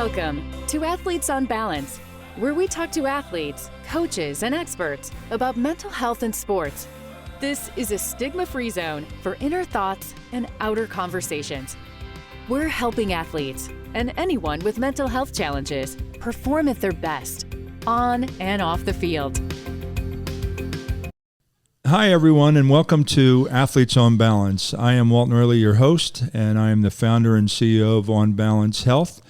Welcome to Athletes on Balance, where we talk to athletes, coaches, and experts about mental health in sports. This is a stigma-free zone for inner thoughts and outer conversations. We're helping athletes and anyone with mental health challenges perform at their best, on and off the field. Hi, everyone, and welcome to Athletes on Balance. I am Walton Early, your host, and I am the founder and CEO of On Balance Health.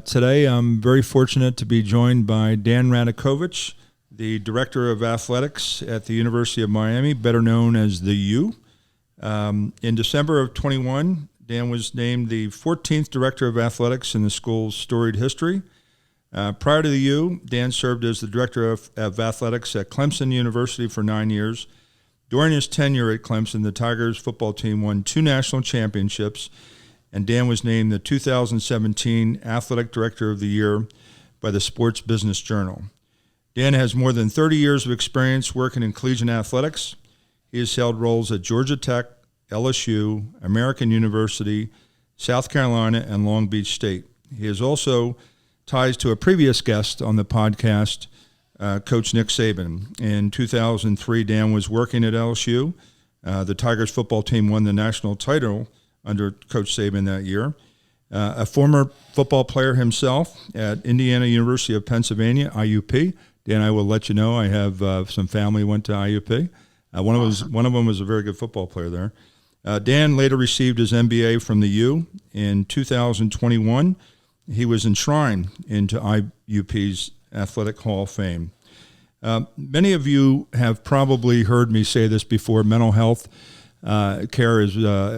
Today, I'm very fortunate to be joined by Dan Radakovich, the Director of Athletics at the University of Miami, better known as the U. In December of 21, Dan was named the 14th Director of Athletics in the school's storied history. Prior to the U, Dan served as the Director of Athletics at Clemson University for 9 years. During his tenure at Clemson, the Tigers football team won 2 national championships, and Dan was named the 2017 Athletic Director of the Year by the Sports Business Journal. Dan has more than 30 years of experience working in collegiate athletics. He has held roles at Georgia Tech, LSU, American University, South Carolina, and Long Beach State. He has also ties to a previous guest on the podcast, Coach Nick Saban. In 2003, Dan was working at LSU. The Tigers football team won the national title under Coach Saban that year. A former football player himself at Indiana University of Pennsylvania, IUP. Dan, I will let you know I have some family who went to IUP. One of them was a very good football player there. Dan later received his MBA from the U. In 2021, he was enshrined into IUP's Athletic Hall of Fame. Many of you have probably heard me say this before. Mental health care is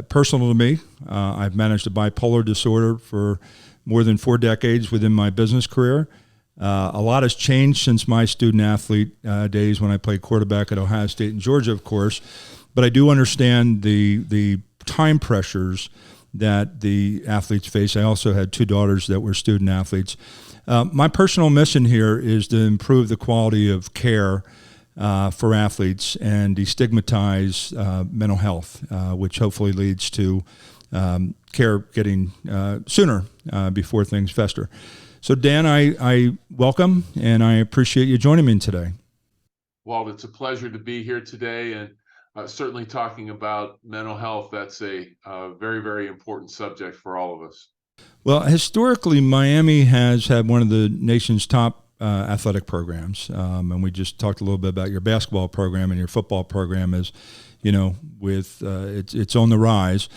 personal to me. I've managed a bipolar disorder for more than 4 decades within my business career. A lot has changed since my student-athlete days when I played quarterback at Ohio State and Georgia, of course. But I do understand the time pressures that the athletes face. I also had 2 daughters that were student athletes. My personal mission here is to improve the quality of care for athletes and destigmatize mental health, which hopefully leads to care getting sooner before things fester. So, Dan, I welcome and I appreciate you joining me today. Walt, it's a pleasure to be here today, and certainly talking about mental health. That's a very, very important subject for all of us. Well, historically, Miami has had one of the nation's top athletic programs, and we just talked a little bit about your basketball program, and your football program is, with it's on the rise.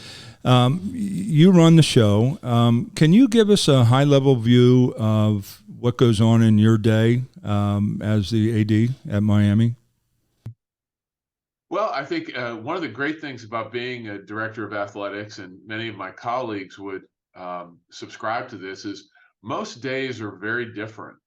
You run the show. Can you give us a high-level view of what goes on in your day as the AD at Miami? Well, I think one of the great things about being a director of athletics, and many of my colleagues would subscribe to this, is most days are very different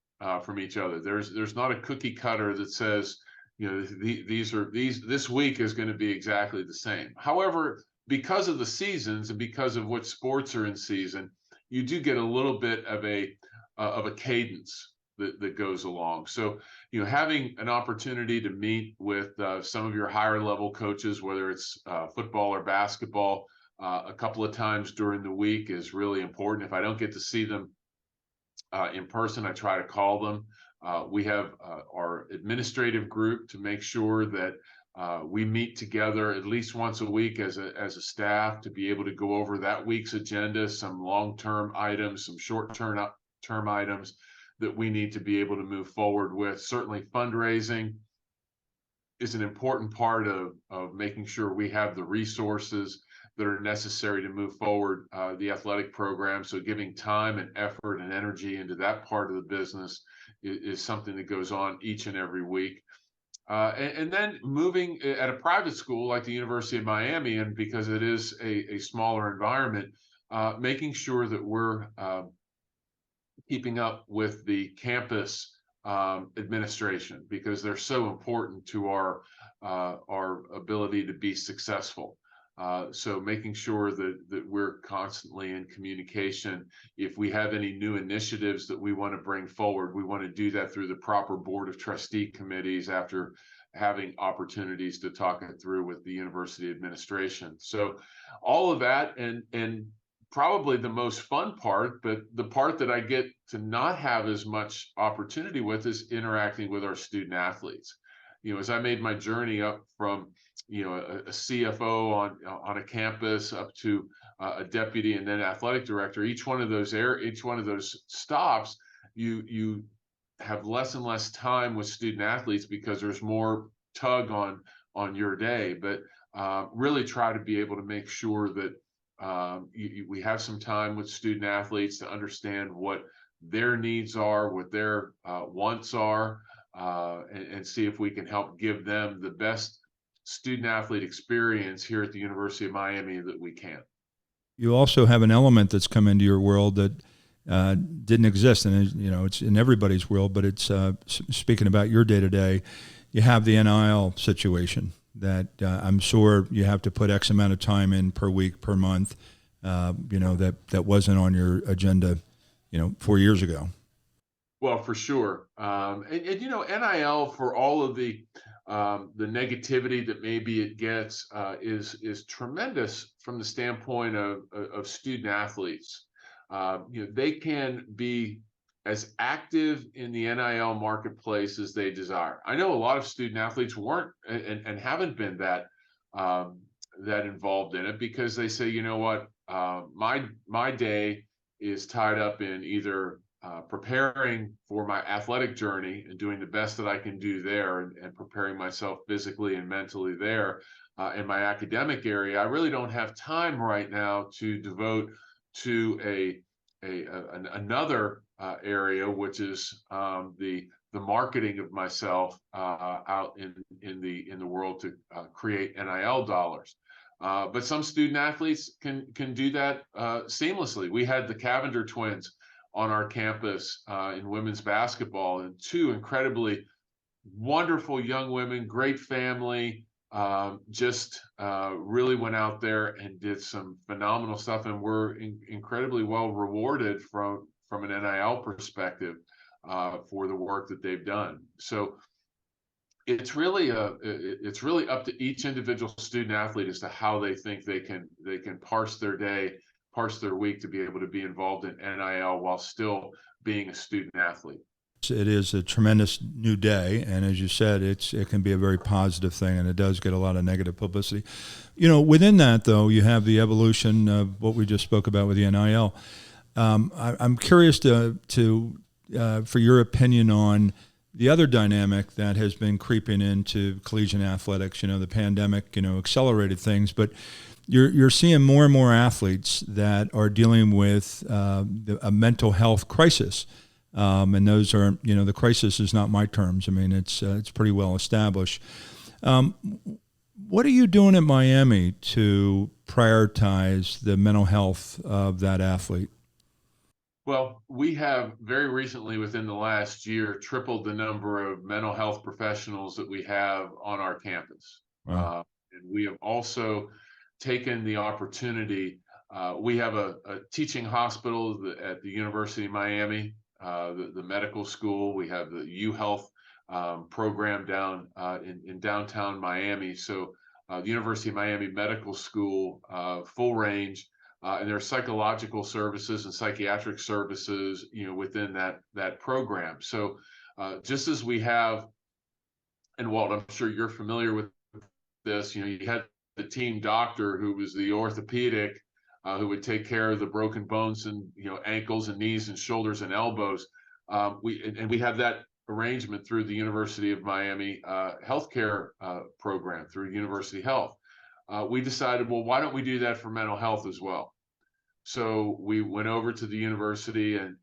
from each other. There's not a cookie cutter that says, this week is going to be exactly the same. However, because of the seasons and because of what sports are in season, you do get a little bit of a cadence that goes along. So, having an opportunity to meet with some of your higher level coaches, whether it's football or basketball, a couple of times during the week is really important. If I don't get to see them in person, I try to call them. We have our administrative group to make sure that we meet together at least once a week as a staff to be able to go over that week's agenda, some long-term items, some short-term items that we need to be able to move forward with. Certainly fundraising is an important part of making sure we have the resources that are necessary to move forward the athletic program. So giving time and effort and energy into that part of the business is something that goes on each and every week. And then moving at a private school like the University of Miami, and because it is a smaller environment, making sure that we're keeping up with the campus administration, because they're so important to our ability to be successful. So making sure that we're constantly in communication. If we have any new initiatives that we want to bring forward, we want to do that through the proper board of trustee committees after having opportunities to talk it through with the university administration. So all of that, and probably the most fun part, but the part that I get to not have as much opportunity with is interacting with our student athletes. As I made my journey up from, a CFO on a campus up to a deputy and then athletic director, each one of those stops, you have less and less time with student athletes because there's more tug on your day, but really try to be able to make sure that we have some time with student athletes to understand what their needs are, what their wants are, and see if we can help give them the best student athlete experience here at the University of Miami that we can. You also have an element that's come into your world that didn't exist, and it's in everybody's world, but it's speaking about your day-to-day. You have the NIL situation that I'm sure you have to put X amount of time in per week, per month, that wasn't on your agenda, 4 years ago. Well, for sure. NIL, for all of the negativity that maybe it gets, is tremendous from the standpoint of student athletes. They can be as active in the NIL marketplace as they desire. I know a lot of student athletes weren't and haven't been that involved in it because they say, you know what, my day is tied up in either preparing for my athletic journey and doing the best that I can do there and preparing myself physically and mentally there. In my academic area, I really don't have time right now to devote to another area, which is the marketing of myself out in the world to create NIL dollars. But some student athletes can do that seamlessly. We had the Cavender twins on our campus in women's basketball, and two incredibly wonderful young women, great family, just really went out there and did some phenomenal stuff, and were incredibly well rewarded from an NIL perspective for the work that they've done. So it's really up to each individual student athlete as to how they think they can parse their day, parse their week to be able to be involved in NIL while still being a student athlete. It is a tremendous new day, and as you said, it can be a very positive thing, and it does get a lot of negative publicity. Within that, though, you have the evolution of what we just spoke about with the NIL. I'm curious for your opinion on the other dynamic that has been creeping into collegiate athletics. The pandemic, accelerated things, but you're seeing more and more athletes that are dealing with a mental health crisis. And those are, the crisis is not my terms. I mean, it's pretty well established. What are you doing at Miami to prioritize the mental health of that athlete? Well, we have very recently, within the last year, tripled the number of mental health professionals that we have on our campus. Wow. And we have also taken the opportunity. We have a teaching hospital at the University of Miami. The medical school. We have the U-Health program down in downtown Miami. So the University of Miami Medical School, full range, and there are psychological services and psychiatric services, within that program. So just as we have, and Walt, I'm sure you're familiar with this. You had the team doctor who was the orthopedic. Who would take care of the broken bones and ankles and knees and shoulders and elbows. We have that arrangement through the University of Miami healthcare program through University Health. We decided, well, why don't we do that for mental health as well? So we went over to the university and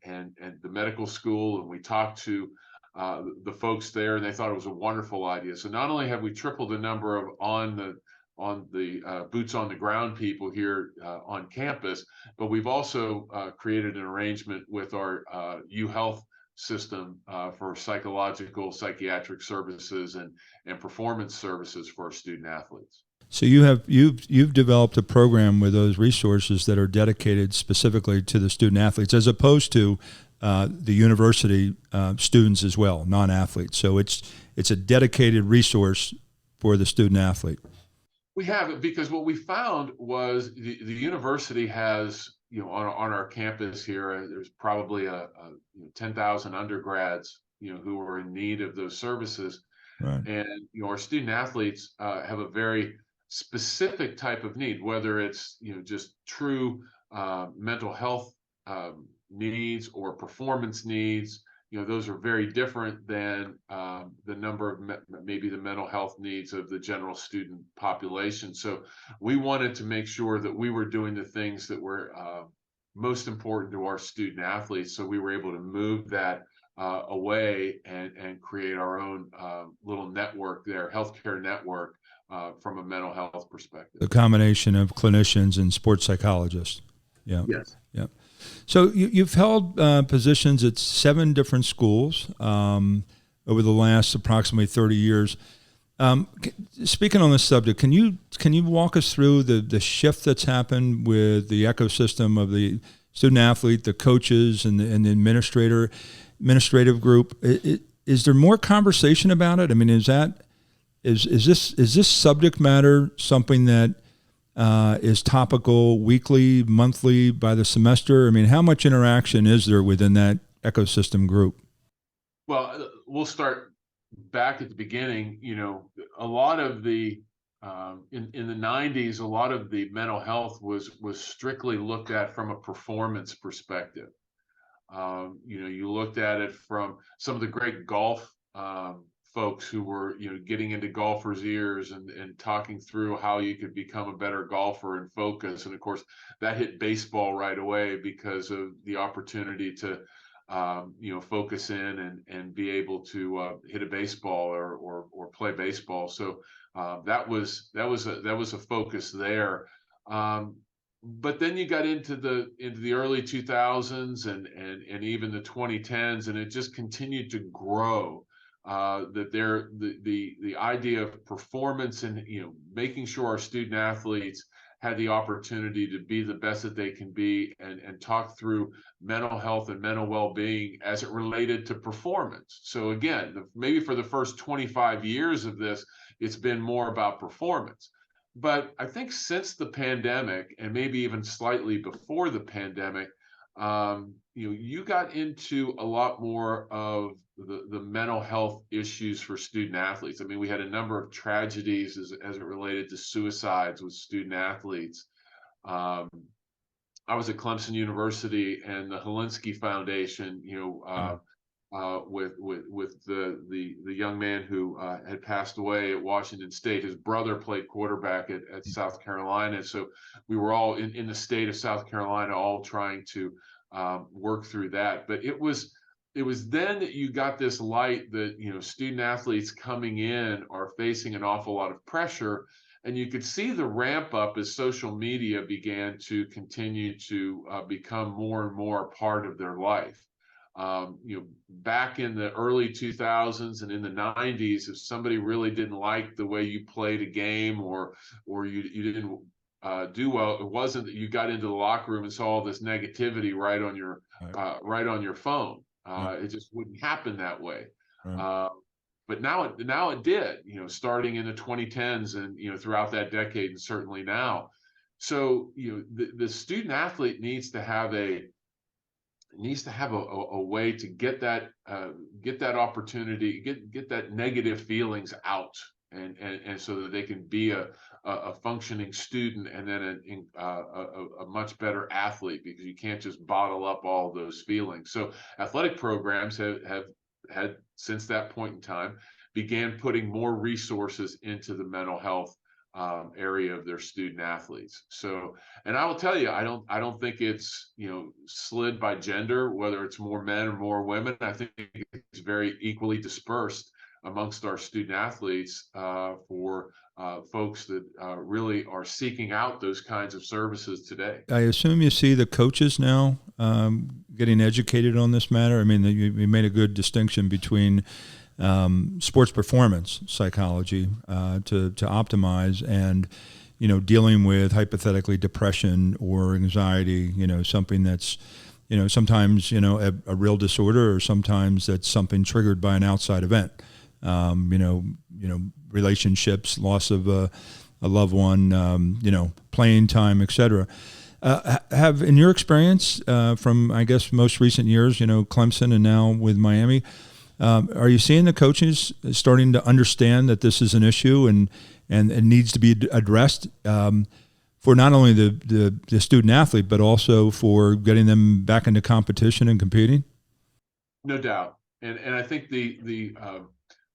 the medical school, and we talked to the folks there, and they thought it was a wonderful idea. So not only have we tripled the number of on the boots on the ground people here on campus, but we've also created an arrangement with our U-Health system for psychological, psychiatric services and performance services for our student athletes. So you've developed a program with those resources that are dedicated specifically to the student athletes, as opposed to the university students as well, non-athletes. So it's a dedicated resource for the student athlete. We have it because what we found was the university has on our campus here, there's probably 10,000 undergrads, who are in need of those services. Right. And, our student athletes have a very specific type of need, whether it's, just true mental health needs or performance needs. Those are very different than the number of maybe the mental health needs of the general student population. So we wanted to make sure that we were doing the things that were most important to our student athletes. So we were able to move that away and create our own little network there, healthcare network from a mental health perspective. The combination of clinicians and sports psychologists. Yeah. Yes. Yeah. So you've held positions at 7 different schools over the last approximately 30 years. Speaking on this subject, can you walk us through the shift that's happened with the ecosystem of the student athlete, the coaches, and the administrative group? Is there more conversation about it? I mean, is this subject matter something that is topical weekly, monthly, by the semester? I mean, how much interaction is there within that ecosystem group? Well, we'll start back at the beginning. A lot of the in the 90s, a lot of the mental health was strictly looked at from a performance perspective. You looked at it from some of the great golf folks who were, getting into golfers' ears and talking through how you could become a better golfer and focus. And of course, that hit baseball right away because of the opportunity to, focus in and be able to hit a baseball or play baseball. So that was a focus there. But then you got into the early 2000s and even the 2010s, and it just continued to grow. That the idea of performance and making sure our student athletes had the opportunity to be the best that they can be and talk through mental health and mental well-being as it related to performance. So again, maybe for the first 25 years of this, it's been more about performance. But I think since the pandemic, and maybe even slightly before the pandemic, you got into a lot more of the mental health issues for student athletes. I mean, we had a number of tragedies as it related to suicides with student athletes. I was at Clemson University, and the Holinsky Foundation, with the young man who had passed away at Washington State. His brother played quarterback at South Carolina. So we were all in the state of South Carolina, all trying to work through that. But it was then that you got this light that, student athletes coming in are facing an awful lot of pressure. And you could see the ramp up as social media began to continue to become more and more a part of their life. Back in the early 2000s and in the 90s, if somebody really didn't like the way you played a game or you didn't do well, it wasn't that you got into the locker room and saw all this negativity right on your phone. It just wouldn't happen that way. Right. But now it did, starting in the 2010s and, throughout that decade and certainly now. So, the student athlete needs to have a way to get that opportunity, get that negative feelings out, and so that they can be a functioning student and then a much better athlete, because you can't just bottle up all those feelings. So athletic programs have had, since that point in time, began putting more resources into the mental health area of their student athletes. So, and I will tell you, I don't think it's slid by gender, whether it's more men or more women. I think it's very equally dispersed amongst our student athletes for folks that really are seeking out those kinds of services today. I assume you see the coaches now getting educated on this matter. I mean, you made a good distinction between sports performance psychology to optimize and dealing with hypothetically depression or anxiety, something that's sometimes a real disorder, or sometimes that's something triggered by an outside event, relationships, loss of a loved one, playing time, etc. Have, in your experience from, I guess, most recent years, Clemson and now with Miami, are you seeing the coaches starting to understand that this is an issue and it needs to be addressed for not only the student athlete, but also for getting them back into competition and competing? No doubt. And I think the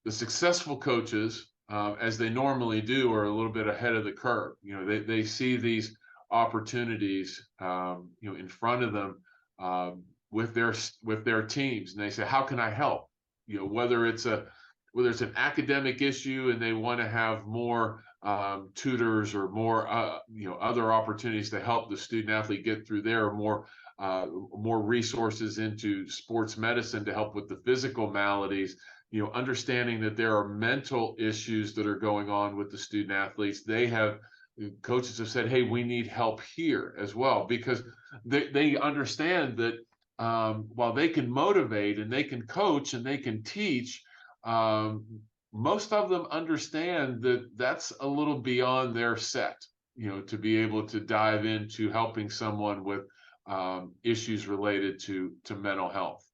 successful coaches, as they normally do, are a little bit ahead of the curve. They see these opportunities, in front of them, with their teams, and they say, "How can I help?" Whether it's an academic issue and they want to have more tutors or more other opportunities to help the student athlete get through there, or more resources into sports medicine to help with the physical maladies. Understanding that there are mental issues that are going on with the student athletes. Coaches have said, "Hey, we need help here as well," because they understand that while they can motivate and they can coach and they can teach, most of them understand that that's a little beyond their set, to be able to dive into helping someone with issues related to mental health.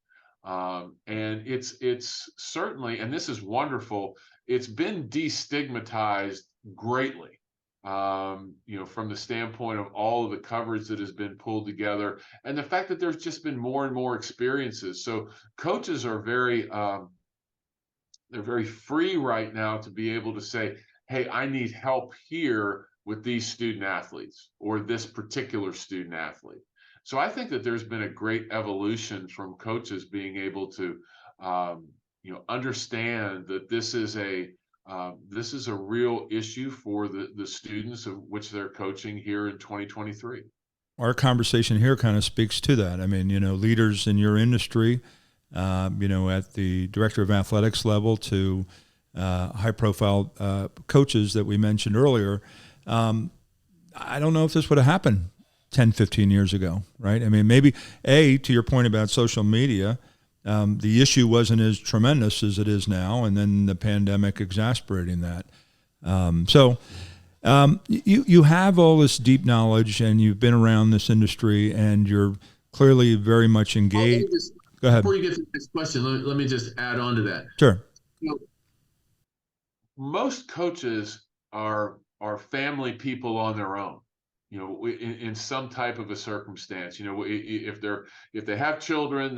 And it's certainly, and this is wonderful, it's been destigmatized greatly, from the standpoint of all of the coverage that has been pulled together, and the fact that there's just been more and more experiences. So coaches are they're very free right now to be able to say, "Hey, I need help here with these student athletes or this particular student athlete." So I think that there's been a great evolution from coaches being able to, understand that this is a real issue for the students of which they're coaching here in 2023. Our conversation here kind of speaks to that. I mean, leaders in your industry, at the director of athletics level to high-profile coaches that we mentioned earlier. I don't know if this would have happened 10, 15 years ago, right? I mean, maybe, to your point about social media, the issue wasn't as tremendous as it is now, and then the pandemic exacerbating that. You have all this deep knowledge, and you've been around this industry, and you're clearly very much engaged. Go ahead. Before you get to the next question, let me just add on to that. Sure. Most coaches are family people on their own, in some type of a circumstance. If they have children,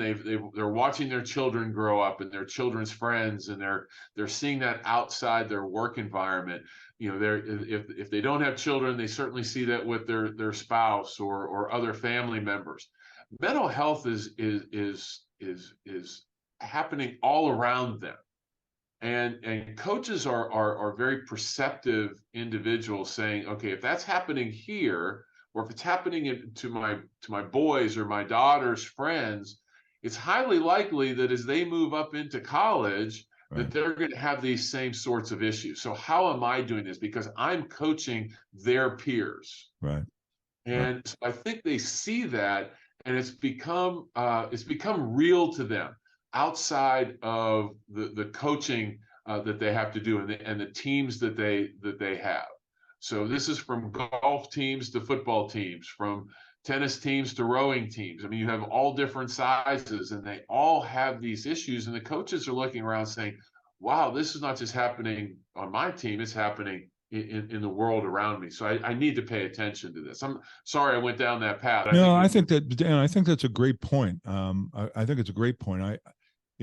they're watching their children grow up and their children's friends, and they're seeing that outside their work environment. If they don't have children, they certainly see that with their spouse or other family members. Mental health is happening all around them. And coaches are very perceptive individuals, saying, "Okay, if that's happening here, or if it's happening to my boys or my daughter's friends, it's highly likely that as they move up into college, Right. that they're going to have these same sorts of issues. So how am I doing this? Because I'm coaching their peers." Right. And so I think they see that, and it's become real to them outside of the coaching that they have to do, and the teams that they have. So this is from golf teams to football teams, from tennis teams to rowing teams. I mean, you have all different sizes, and they all have these issues. And the coaches are looking around saying, "Wow, this is not just happening on my team; it's happening in the world around me. So I need to pay attention to this." I'm sorry I went down that path. No, I think that's a great point. I think it's a great point.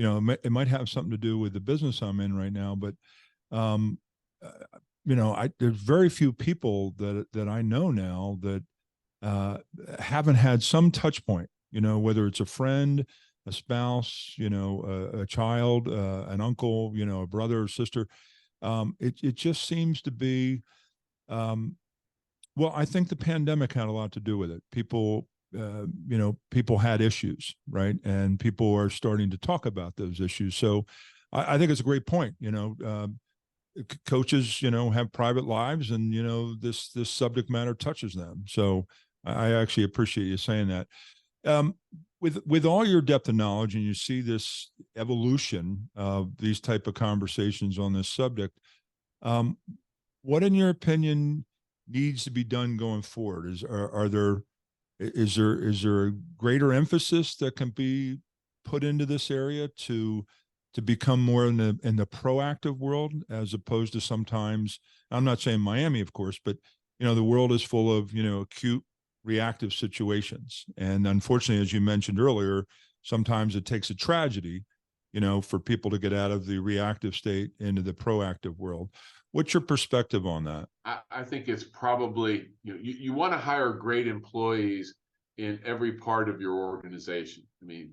It might have something to do with the business I'm in right now, but um, there's very few people that I know now that haven't had some touch point. Whether it's a friend, a spouse, a child, an uncle, a brother or sister. It just seems to be. Well, I think the pandemic had a lot to do with it. People had issues, right? And people are starting to talk about those issues. So I think it's a great point. Coaches, have private lives, and, this subject matter touches them. So I actually appreciate you saying that. With all your depth of knowledge, and you see this evolution of these type of conversations on this subject, what, in your opinion, needs to be done going forward? Are there Is there a greater emphasis that can be put into this area to become more in the proactive world, as opposed to sometimes, I'm not saying Miami, of course, but the world is full of acute reactive situations, and unfortunately, as you mentioned earlier, sometimes it takes a tragedy for people to get out of the reactive state into the proactive world. What's your perspective on that? I think it's probably, you want to hire great employees in every part of your organization. I mean,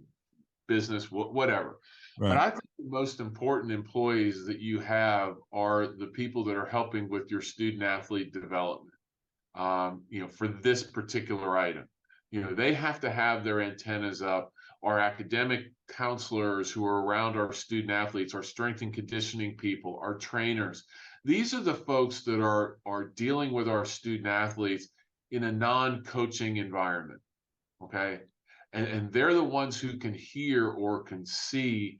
business, whatever. But Right. I think the most important employees that you have are the people that are helping with your student athlete development. For this particular item, they have to have their antennas up. Our academic counselors who are around our student athletes, our strength and conditioning people, our trainers, these are the folks that are dealing with our student athletes in a non-coaching environment. Okay. And they're the ones who can hear or can see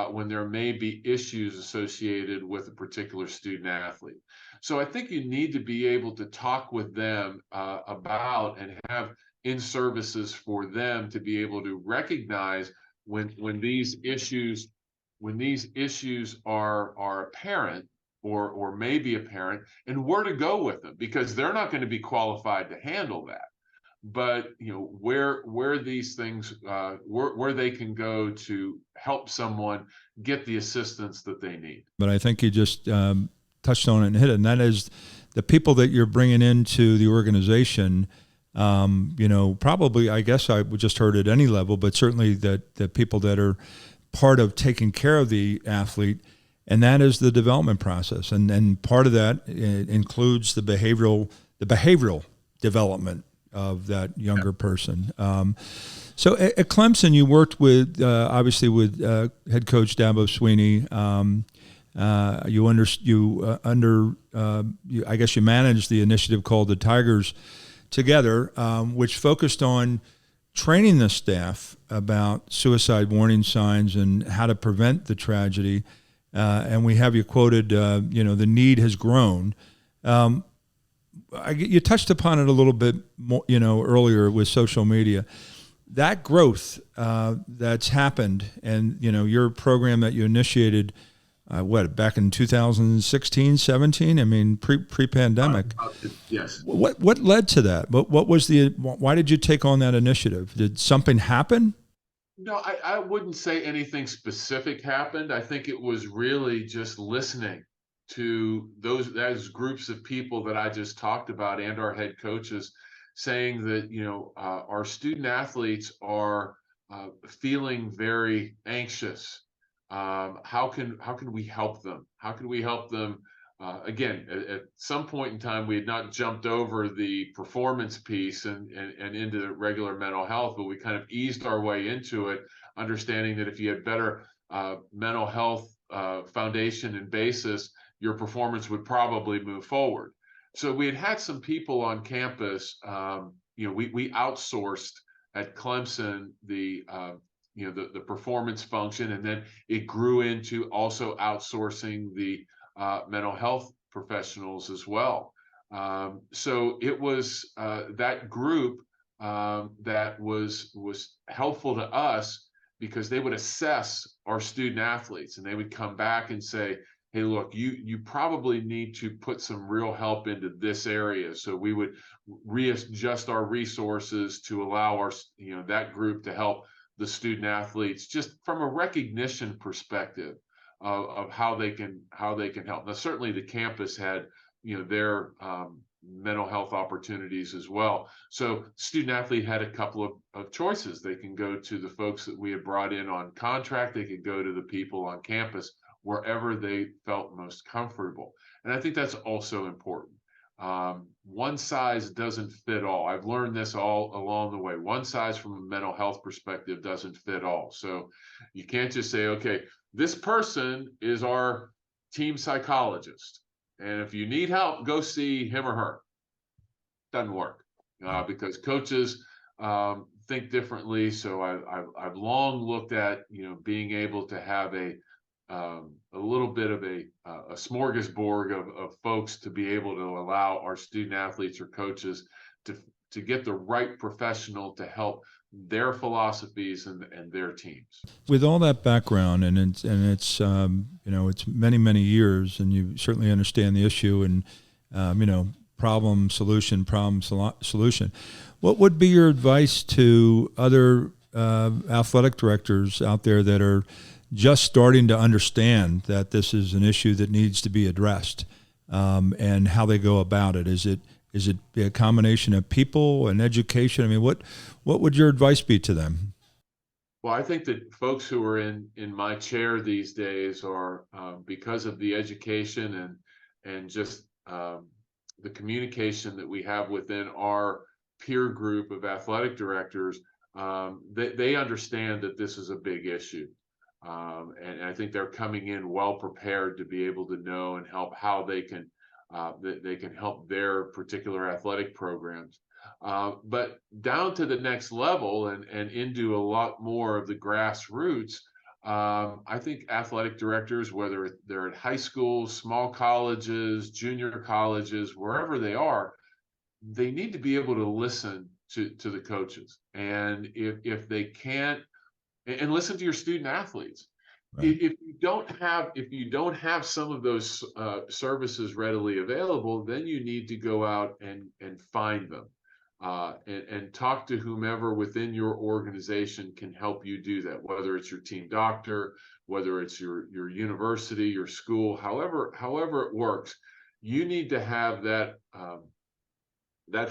when there may be issues associated with a particular student athlete. So I think you need to be able to talk with them about and have in services for them to be able to recognize when these issues are apparent or may be apparent, and where to go with them, because they're not going to be qualified to handle that. But where these things where they can go to help someone get the assistance that they need. But I think you just touched on it and hit it, and that is the people that you're bringing into the organization. Probably, I guess I just heard at any level, but certainly that the people that are part of taking care of the athlete, and that is the development process, and part of that includes the behavioral development of that younger person. So at Clemson, you worked with obviously with head coach Dabo Sweeney. I guess you managed the initiative called the Tigers Together, which focused on training the staff about suicide warning signs and how to prevent the tragedy. And we have you quoted, the need has grown. You touched upon it a little bit more, earlier with social media. That growth that's happened, and your program that you initiated, back in 2016, 17? I mean, pre-pandemic. Yes. What led to that? What was why did you take on that initiative? Did something happen? No, I wouldn't say anything specific happened. I think it was really just listening to those groups of people that I just talked about, and our head coaches, saying that our student athletes are feeling very anxious. How can we help them? How can we help them? Again, at some point in time, we had not jumped over the performance piece and into the regular mental health, but we kind of eased our way into it, understanding that if you had better mental health foundation and basis, your performance would probably move forward. So we had some people on campus. We outsourced at Clemson the performance function, and then it grew into also outsourcing the mental health professionals as well. So it was that group that was helpful to us, because they would assess our student athletes and they would come back and say, hey, look, you probably need to put some real help into this area. So we would readjust our resources to allow our that group to help the student athletes, just from a recognition perspective of how they can help. Now, certainly the campus had their mental health opportunities as well. So student athlete had a couple of choices. They can go to the folks that we had brought in on contract. They could go to the people on campus, wherever they felt most comfortable. And I think that's also important. One size doesn't fit all. I've learned this all along the way. One size from a mental health perspective doesn't fit all. So you can't just say, okay, this person is our team psychologist, and if you need help, go see him or her. Doesn't work, because coaches think differently. So I've long looked at being able to have a little bit of a smorgasbord of folks to be able to allow our student athletes or coaches to to get the right professional to help their philosophies and their teams. With all that background, and it's it's many years, and you certainly understand the issue, and problem solution, solution. What would be your advice to other athletic directors out there that are just starting to understand that this is an issue that needs to be addressed, and how they go about it? Is it a combination of people and education? I mean, what would your advice be to them? Well, I think that folks who are in my chair these days are, because of the education and just the communication that we have within our peer group of athletic directors, they understand that this is a big issue. And I think they're coming in well prepared to be able to know and help how they can help their particular athletic programs. But down to the next level and into a lot more of the grassroots, I think athletic directors, whether they're at high schools, small colleges, junior colleges, wherever they need to be able to listen to the coaches. And if they can't, and listen to your student athletes. Right. If you don't have some of those services readily available, then you need to go out and find them, and talk to whomever within your organization can help you do that. Whether it's your team doctor, whether it's your university, your school, however it works, you need to have that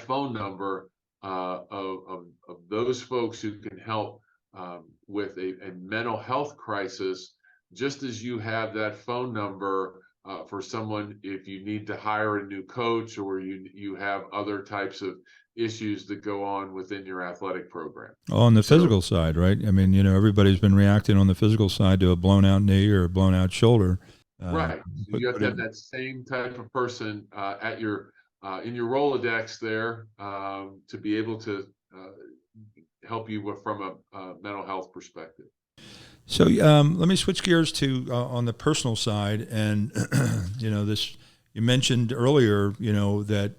phone number of those folks who can help with a mental health crisis, just as you have that phone number for someone if you need to hire a new coach or you have other types of issues that go on within your athletic program. On the physical side, right? I mean, everybody's been reacting on the physical side to a blown out knee or a blown out shoulder. Right. So you have to have that same type of person at your in your Rolodex there to be able to help you from a mental health perspective. So let me switch gears to on the personal side, and this you mentioned earlier, that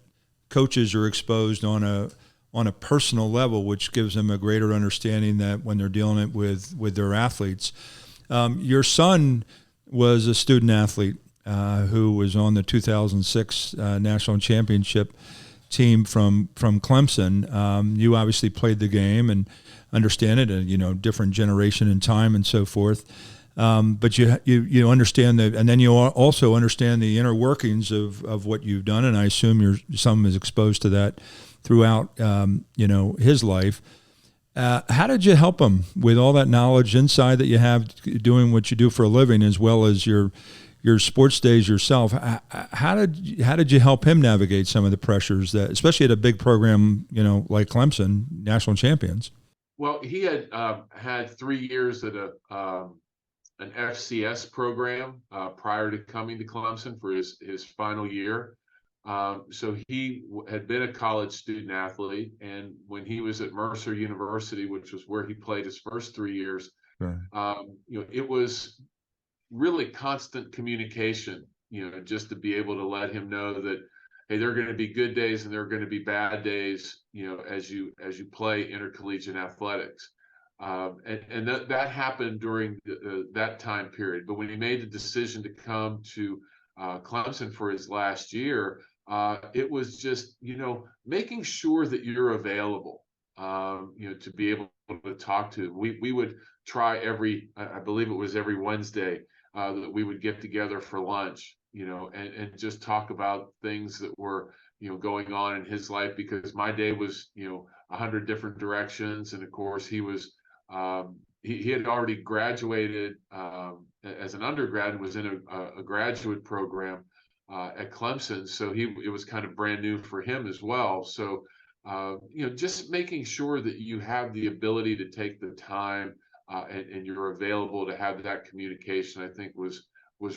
coaches are exposed on a personal level, which gives them a greater understanding that when they're dealing with their athletes. Your son was a student athlete who was on the 2006 national championship team from Clemson. You obviously played the game and understand it, and different generation and time and so forth. But you understand that, and then you also understand the inner workings of what you've done. And I assume your son is exposed to that throughout his life. How did you help him with all that knowledge inside that you have doing what you do for a living, as well as your sports days yourself? How did you help him navigate some of the pressures that, especially at a big program, like Clemson, national champions? Well, he had had 3 years at an FCS program prior to coming to Clemson for his final year. So he had been a college student athlete, and when he was at Mercer University, which was where he played his first 3 years, Sure. It was really constant communication, just to be able to let him know that, hey, there are going to be good days and there are going to be bad days, as you play intercollegiate athletics. And that happened during that time period. But when he made the decision to come to Clemson for his last year, it was just, making sure that you're available, to be able to talk to. We would try I believe it was every Wednesday, that we would get together for lunch, and just talk about things that were, going on in his life, because my day was, 100 different directions. And of course he was, he had already graduated as an undergrad and was in a graduate program at Clemson. So it was kind of brand new for him as well. So, just making sure that you have the ability to take the time and you're available to have that communication, I think was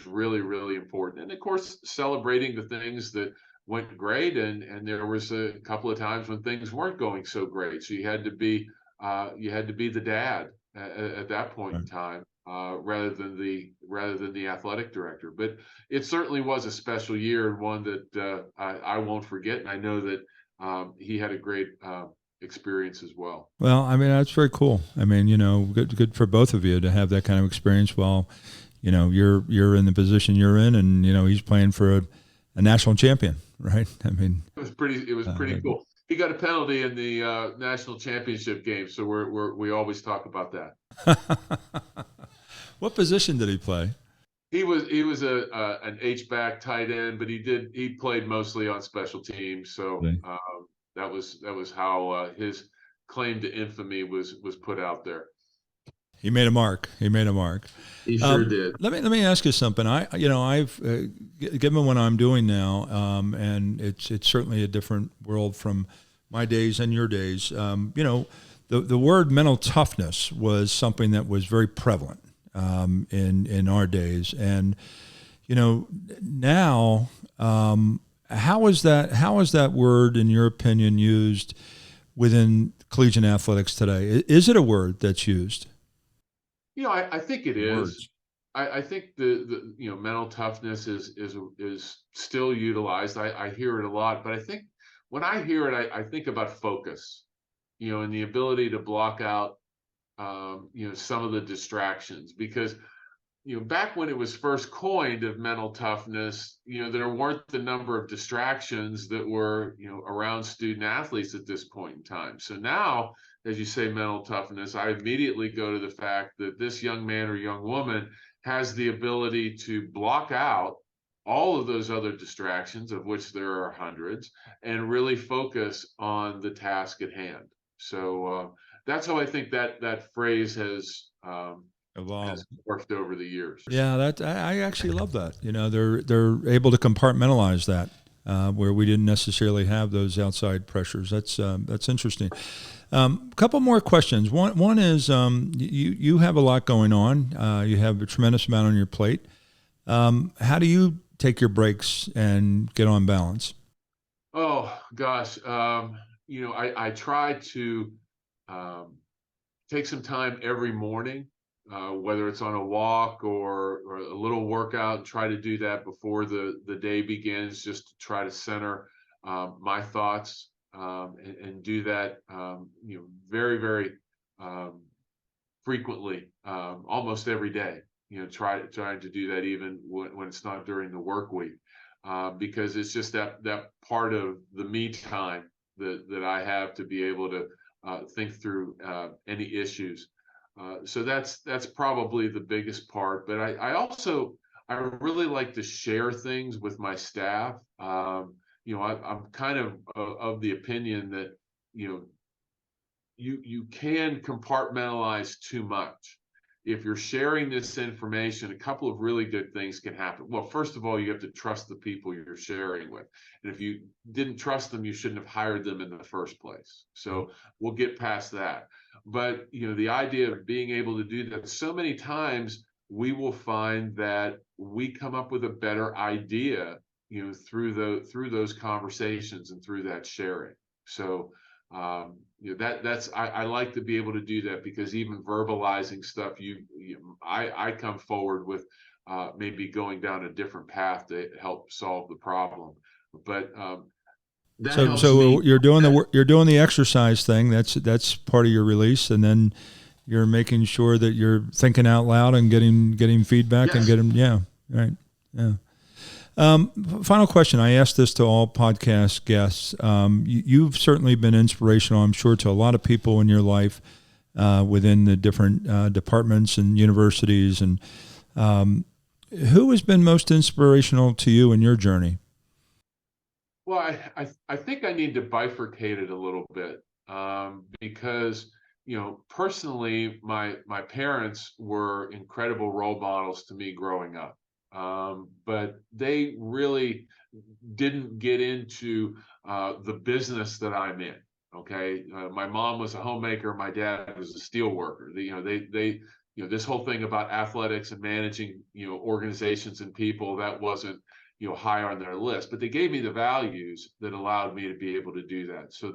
really, really important. And of course, celebrating the things that went great, and there was a couple of times when things weren't going so great. So you had to be the dad at that point in time, rather than the athletic director. But it certainly was a special year, and one that I won't forget. And I know that he had a great experience as well. Well, I mean, that's very cool. I mean, good for both of you to have that kind of experience while, you're in the position you're in, and he's playing for a national champion, right? I mean, It was pretty cool. He got a penalty in the national championship game, so we always talk about that. what position did he play? He was an H-back tight end, but he played mostly on special teams. So Really? that was how his claim to infamy was put out there. He made a mark. He made a mark. He sure did. Let me ask you something. I've given what I'm doing now, and it's certainly a different world from my days and your days. The word mental toughness was something that was very prevalent in our days, and now how is that word, in your opinion, used within collegiate athletics today? Is it a word that's used? I think it is. Words. I think the mental toughness is still utilized. I hear it a lot, but I think when I hear it, I think about focus, and the ability to block out some of the distractions, because back when it was first coined of mental toughness, there weren't the number of distractions that were, around student athletes at this point in time. So now, as you say, mental toughness, I immediately go to the fact that this young man or young woman has the ability to block out all of those other distractions, of which there are hundreds, and really focus on the task at hand. So that's how I think that phrase has Evolved. worked over the years. Yeah, I actually love that. They're able to compartmentalize that, where we didn't necessarily have those outside pressures. That's interesting. A couple more questions. One is you have a lot going on. You have a tremendous amount on your plate. How do you take your breaks and get on balance? Oh gosh, I try to take some time every morning, whether it's on a walk or a little workout, and try to do that before the day begins, just to try to center my thoughts, and do that, very, very frequently, almost every day. Trying to do that even when it's not during the work week, because it's just that part of the me time that I have to be able to think through any issues. So that's probably the biggest part. But I really like to share things with my staff. I'm kind of the opinion that you can compartmentalize too much. If you're sharing this information, a couple of really good things can happen. Well, first of all, you have to trust the people you're sharing with. And if you didn't trust them, you shouldn't have hired them in the first place. So we'll get past that. But, the idea of being able to do that, so many times we will find that we come up with a better idea, through those conversations and through that sharing. So I like to be able to do that, because even verbalizing stuff, I come forward with maybe going down a different path to help solve the problem. But that helps So me. you're doing the exercise thing. That's part of your release, and then you're making sure that you're thinking out loud and getting feedback and Yes. yeah, right, yeah. Final question. I asked this to all podcast guests. You've certainly been inspirational, I'm sure, to a lot of people in your life, within the different departments and universities. And who has been most inspirational to you in your journey? Well, I think I need to bifurcate it a little bit, because personally, my parents were incredible role models to me growing up, but they really didn't get into the business that I'm in. Okay, my mom was a homemaker, my dad was a steel worker. They this whole thing about athletics and managing organizations and people, that wasn't high on their list, but they gave me the values that allowed me to be able to do that. So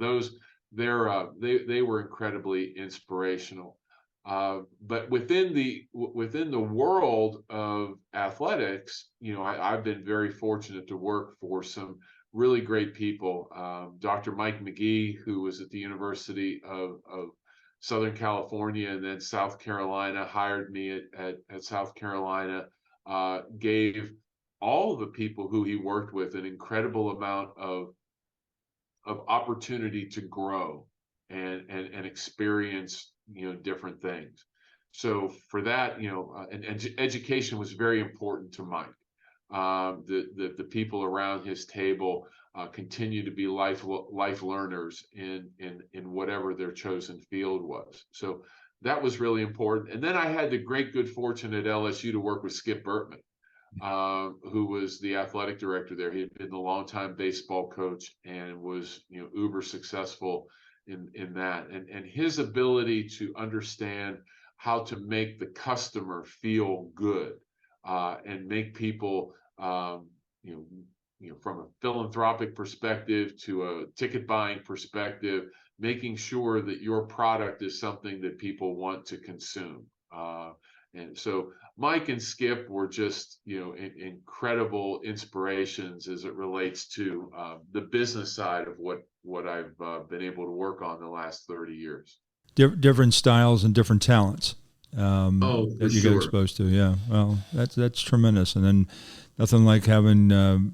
they were incredibly inspirational. But within the world of athletics, I've been very fortunate to work for some really great people. Dr. Mike McGee, who was at the University of Southern California and then South Carolina, hired me at South Carolina, gave all the people who he worked with an incredible amount of opportunity to grow and experience, different things. So for that, and education was very important to Mike. The people around his table continue to be life learners in whatever their chosen field was. So that was really important. And then I had the great good fortune at LSU to work with Skip Bertman, who was the athletic director there. He had been the longtime baseball coach and was, uber successful in that. And his ability to understand how to make the customer feel good and make people, from a philanthropic perspective to a ticket buying perspective, making sure that your product is something that people want to consume. And so Mike and Skip were just, incredible inspirations as it relates to the business side of what I've been able to work on the last 30 years. Different styles and different talents that you get exposed to. Yeah, well, that's tremendous. And then nothing like having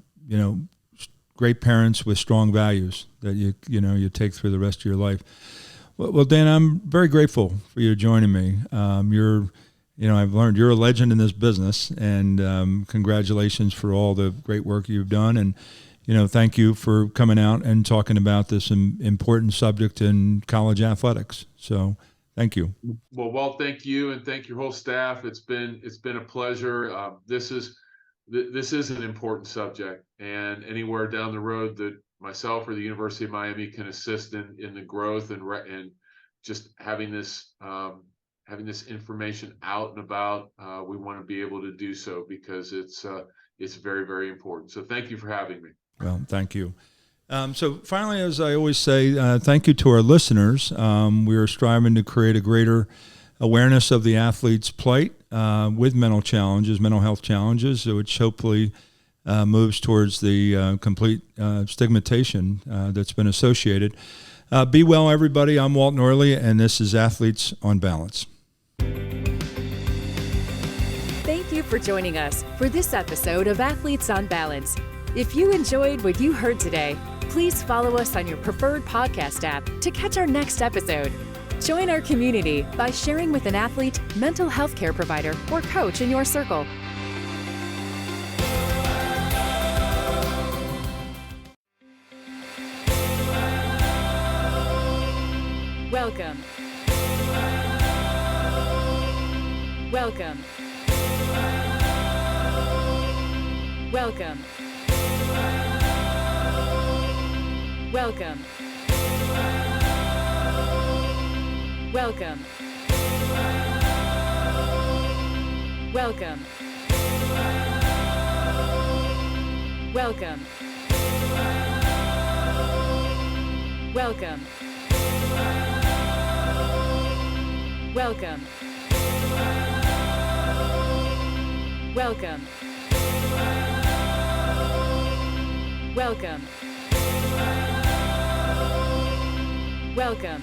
great parents with strong values that you take through the rest of your life. Well, Dan, I'm very grateful for you joining me. I've learned you're a legend in this business, and congratulations for all the great work you've done. And, thank you for coming out and talking about this important subject in college athletics. So thank you. Well, Walt, thank you. And thank your whole staff. It's been a pleasure. This is an important subject, and anywhere down the road that myself or the University of Miami can assist in the growth and just having this information out and about, we want to be able to do so because it's very, very important. So thank you for having me. Well, thank you. So finally, as I always say, thank you to our listeners. We are striving to create a greater awareness of the athlete's plight with mental health challenges, which hopefully moves towards the complete stigmatization that's been associated. Be well, everybody. I'm Walt Norley, and this is Athletes on Balance. Thank you for joining us for this episode of Athletes on Balance. If you enjoyed what you heard today, please follow us on your preferred podcast app to catch our next episode. Join our community by sharing with an athlete, mental health care provider, or coach in your circle. Welcome. Welcome. Welcome. Welcome. Welcome. Welcome. Welcome. Welcome. Welcome. Welcome. Welcome. Welcome.